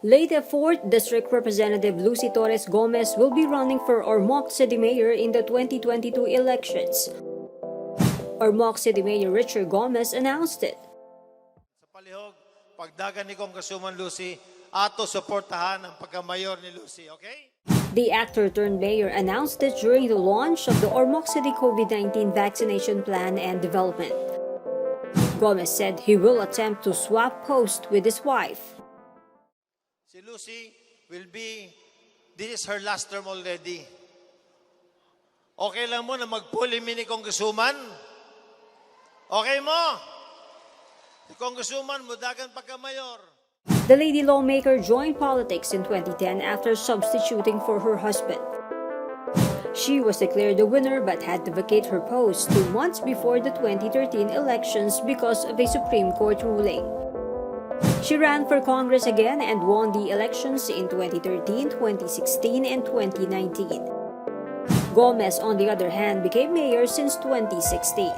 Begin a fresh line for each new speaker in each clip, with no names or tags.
Leyte 4th District Representative Lucy Torres-Gomez will be running for Ormoc City Mayor in the 2022 elections. Ormoc City Mayor Richard Gomez announced it.
Sa palihog, pagdagan ni Congresswoman Lucy, ato suportahan ang pagkamayor ni Lucy, okay?
The actor-turned-mayor announced it during the launch of the Ormoc City COVID-19 vaccination plan and development. Gomez said he will attempt to swap posts with his wife.
Si Lucy this is her last term already. Okay lang mo na magpulimi ni Congresswoman? Okay mo? Si Congresswoman, mudagan pagka-mayor.
The lady lawmaker joined politics in 2010 after substituting for her husband. She was declared the winner but had to vacate her post 2 months before the 2013 elections because of a Supreme Court ruling. She ran for Congress again and won the elections in 2013, 2016, and 2019. Gomez, on the other hand, became mayor since 2016.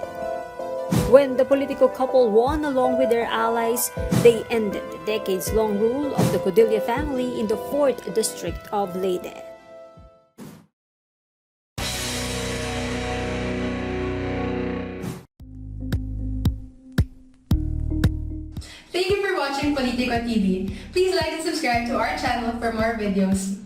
When the political couple won along with their allies, they ended the decades-long rule of the Codilla family in the 4th District of Leyte.
Thank you for watching Politico TV. Please like and subscribe to our channel for more videos.